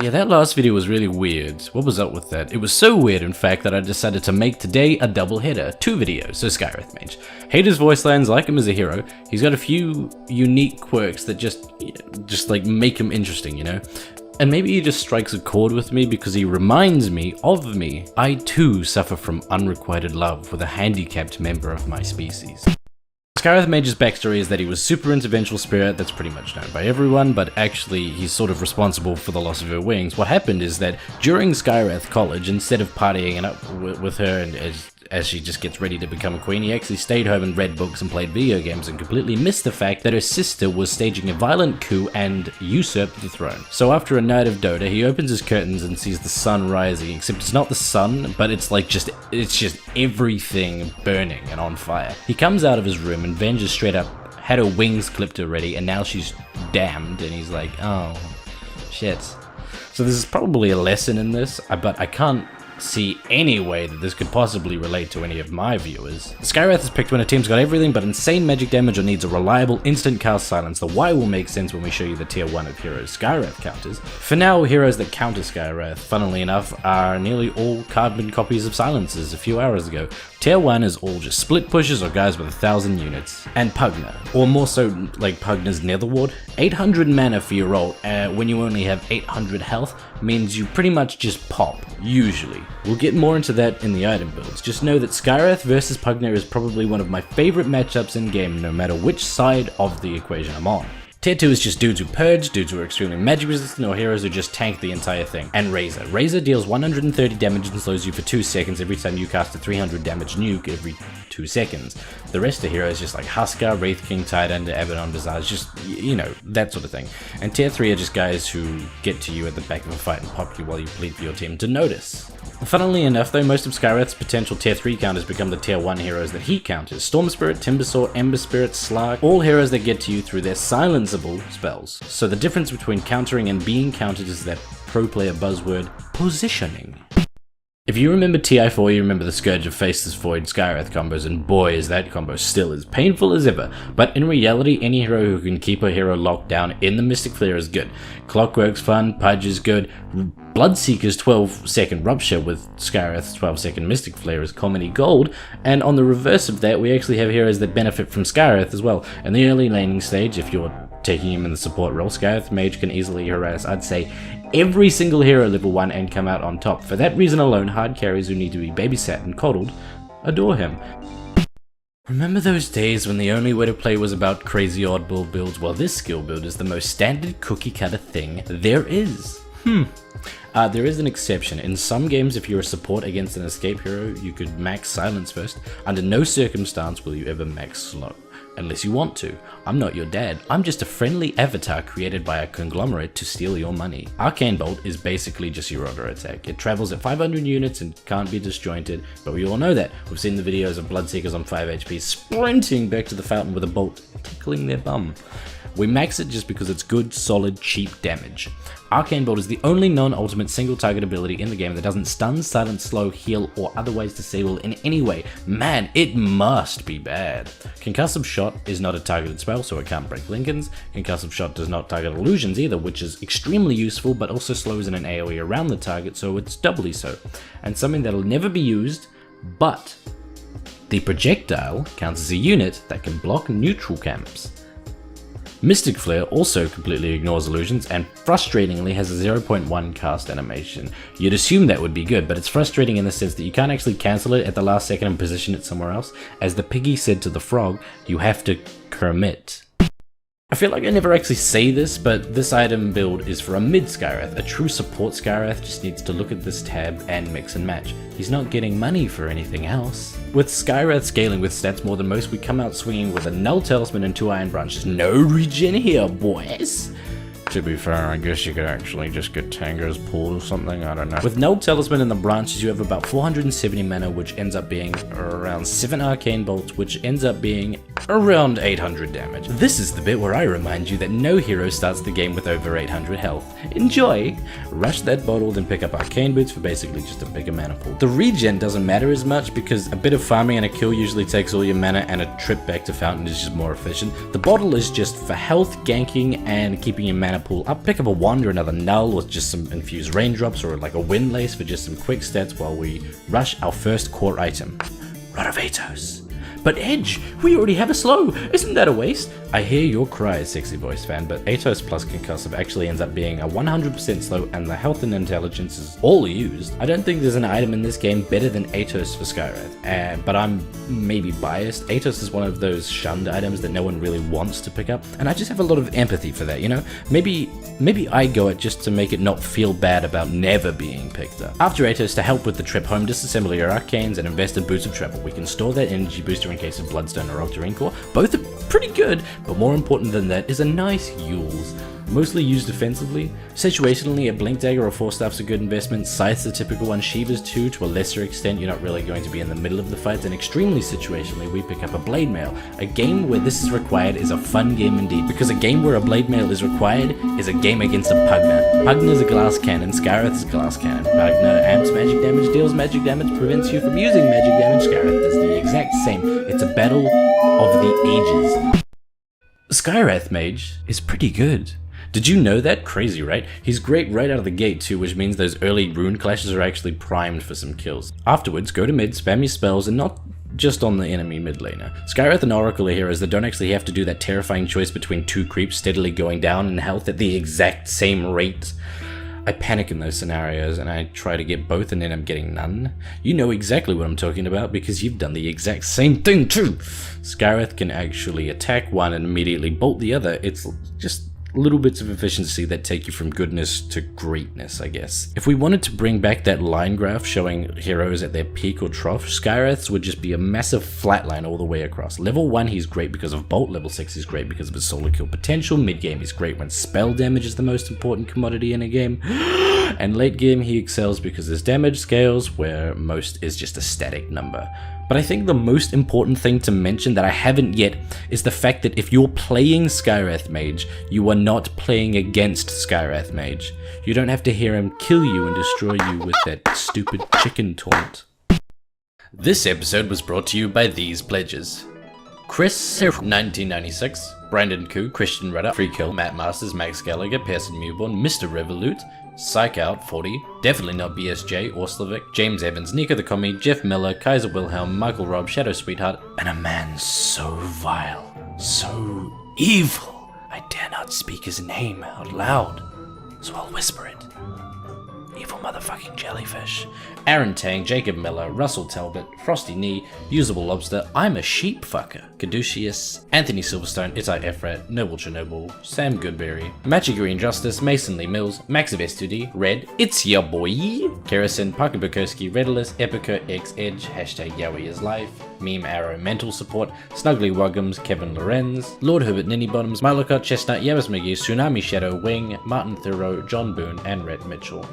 Yeah, that last video was really weird. What was up with that? It was so weird, in fact, that I decided to make today a double header. 2 videos, so Skywrath Mage. Hate his voice lines, like him as a hero. He's got a few unique quirks that just like make him interesting, you know? And maybe he just strikes a chord with me because he reminds me of me. I too suffer from unrequited love with a handicapped member of my species. Skywrath Mage's backstory is that he was super into Vengeful Spirit, that's pretty much known by everyone, but actually he's sort of responsible for the loss of her wings. What happened is that during Skywrath College, instead of partying up with her and as she just gets ready to become a queen, he actually stayed home and read books and played video games and completely missed the fact that her sister was staging a violent coup and usurped the throne. So after a night of Dota, he opens his curtains and sees the sun rising, except it's not the sun, but it's just everything burning and on fire. He comes out of his room and Venge is straight up had her wings clipped already and now she's damned, and he's like, oh shit. So this is probably a lesson in this, but I can't see any way that this could possibly relate to any of my viewers. Skywrath is picked when a team's got everything but insane magic damage or needs a reliable instant cast silence. The why will make sense when we show you the tier 1 of heroes Skywrath counters. For now, heroes that counter Skywrath, funnily enough, are nearly all carbon copies of silences a few hours ago. Tier 1 is all just split pushes or guys with 1,000 units. And Pugna, or more so like Pugna's Netherward. 800 mana for your ult when you only have 800 health means you pretty much just pop, usually. We'll get more into that in the item builds. Just know that Skywrath versus Pugna is probably one of my favorite matchups in game, no matter which side of the equation I'm on. Tier 2 is just dudes who purge, dudes who are extremely magic resistant, or heroes who just tank the entire thing. And Razor. Razor deals 130 damage and slows you for 2 seconds every time you cast a 300 damage nuke every 2 seconds. The rest of heroes just like Huskar, Wraith King, Tidehunter, Abaddon, Visage, just, you know, that sort of thing. And Tier 3 are just guys who get to you at the back of a fight and pop you while you bleed for your team to notice. Funnily enough though, most of Skywrath's potential tier 3 counters become the tier 1 heroes that he counters. Storm Spirit, Timbersaw, Ember Spirit, Slark, all heroes that get to you through their silenceable spells. So the difference between countering and being countered is that pro player buzzword, positioning. If you remember TI4, you remember the Scourge of Faceless Void Skywrath combos, and boy is that combo still as painful as ever. But in reality, any hero who can keep a hero locked down in the Mystic Flare is good. Clockwork's fun, Pudge is good, Bloodseeker's 12-second Rupture with Skywrath's 12-second Mystic Flare is comedy gold, and on the reverse of that, we actually have heroes that benefit from Skywrath as well. In the early laning stage, if you're taking him in the support role, Skywrath Mage can easily harass, I'd say, every single hero level 1 and come out on top. For that reason alone, hard carries who need to be babysat and coddled adore him. Remember those days when the only way to play was about crazy oddball builds? Well, this skill build is the most standard cookie cutter thing there is. There is an exception. In some games, if you're a support against an escape hero, you could max silence first. Under no circumstance will you ever max slow. Unless you want to. I'm not your dad. I'm just a friendly avatar created by a conglomerate to steal your money. Arcane Bolt is basically just your auto attack. It travels at 500 units and can't be disjointed, but we all know that. We've seen the videos of Bloodseekers on 5 HP sprinting back to the fountain with a bolt tickling their bum. We max it just because it's good, solid, cheap damage. Arcane Bolt is the only non-ultimate single target ability in the game that doesn't stun, silence, slow, heal, or otherwise disable in any way. Man, it must be bad. Concussive Shot is not a targeted spell, so it can't break Lincolns. Concussive Shot does not target illusions either, which is extremely useful, but also slows in an AoE around the target, so it's doubly so. And something that'll never be used, but the projectile counts as a unit that can block neutral camps. Mystic Flare also completely ignores illusions and frustratingly has a 0.1 cast animation. You'd assume that would be good, but it's frustrating in the sense that you can't actually cancel it at the last second and position it somewhere else. As the piggy said to the frog, you have to commit. I feel like I never actually say this, but this item build is for a mid Skywrath. A true support Skywrath just needs to look at this tab and mix and match. He's not getting money for anything else. With Skywrath scaling with stats more than most, we come out swinging with a Null Talisman and 2 Iron Branches. No regen here, boys! To be fair, I guess you could actually just get Tango's Pool or something, I don't know. With Null Talisman and the branches, you have about 470 mana, which ends up being around 7 Arcane Bolts, which ends up being around 800 damage. This is the bit where I remind you that no hero starts the game with over 800 health. Enjoy! Rush that bottle, then pick up Arcane Boots for basically just a bigger mana pool. The regen doesn't matter as much because a bit of farming and a kill usually takes all your mana, and a trip back to Fountain is just more efficient. The bottle is just for health, ganking, and keeping your mana mana pool up, pick up a wand or another null with just some infused raindrops or like a windlace for just some quick stats while we rush our first core item, Rod of Atos. But Edge, we already have a slow, isn't that a waste? I hear your cries, sexy voice fan, but Atos plus Concussive actually ends up being a 100% slow and the health and intelligence is all used. I don't think there's an item in this game better than Atos for Skywrath, but I'm maybe biased. Atos is one of those shunned items that no one really wants to pick up, and I just have a lot of empathy for that, you know? Maybe I go it just to make it not feel bad about never being picked up. After Atos, to help with the trip home, disassemble your arcanes and invest in Boots of Travel. We can store that energy booster in case of Bloodstone or Octarine Core. Both are pretty good, but more important than that is a nice Yules. Mostly used defensively. Situationally, a Blink Dagger or Force Staff's a good investment. Scythe's a typical one. Shiva's too, to a lesser extent. You're not really going to be in the middle of the fights. And extremely situationally, we pick up a Blade Mail. A game where this is required is a fun game indeed, because a game where a Blade Mail is required is a game against a Pugna. Pugna's a glass cannon, Skywrath is a glass cannon. Pugna amps magic damage, deals magic damage, prevents you from using magic damage. Skywrath does the exact same. It's a battle of the ages. Skywrath Mage is pretty good. Did you know that? Crazy, right? He's great right out of the gate too, which means those early rune clashes are actually primed for some kills. Afterwards, go to mid, spam your spells, and not just on the enemy mid laner. Skywrath and Oracle are heroes that don't actually have to do that terrifying choice between two creeps steadily going down in health at the exact same rate. I panic in those scenarios and I try to get both and end up getting none. You know exactly what I'm talking about because you've done the exact same thing too. Skywrath can actually attack one and immediately bolt the other. It's just little bits of efficiency that take you from goodness to greatness, I guess. If we wanted to bring back that line graph showing heroes at their peak or trough, Skywrath's would just be a massive flat line all the way across. Level 1 he's great because of Bolt, level 6 he's great because of his solo kill potential, mid game he's great when spell damage is the most important commodity in a game, and late game he excels because his damage scales where most is just a static number. But I think the most important thing to mention that I haven't yet is the fact that if you're playing Skywrath Mage, you are not playing against Skywrath Mage. You don't have to hear him kill you and destroy you with that stupid chicken taunt. This episode was brought to you by these pledges. Chris, 1996, Brandon Koo, Christian Rudder, Free Kill, Matt Masters, Max Gallagher, Pearson Mewborn, Mr. Revolute, Psych Out 40, definitely not BSJ, Orslavic, James Evans, Nico the Commie, Jeff Miller, Kaiser Wilhelm, Michael Robb, Shadow Sweetheart, and a man so vile, so evil, I dare not speak his name out loud, so I'll whisper it. Evil motherfucking jellyfish. Aaron Tang, Jacob Miller, Russell Talbot, Frosty Knee, Usable Lobster, I'm a Sheep Fucker, Caduceus, Anthony Silverstone, Itai Efrat, Noble Chernobyl, Sam Goodberry, Magic Green Justice, Mason Lee Mills, Max of S2D, Red, It's Ya Boy, Kerrison, Parker Bukowski, Redolus, Epica, X Edge, hashtag Yowie is Life, Meme Arrow Mental Support, Snuggly Wuggums, Kevin Lorenz, Lord Herbert Ninny Bottoms, Malacot, Chestnut, Yavis McGee, Tsunami Shadow, Wing, Martin Thoreau, John Boone, and Rhett Mitchell.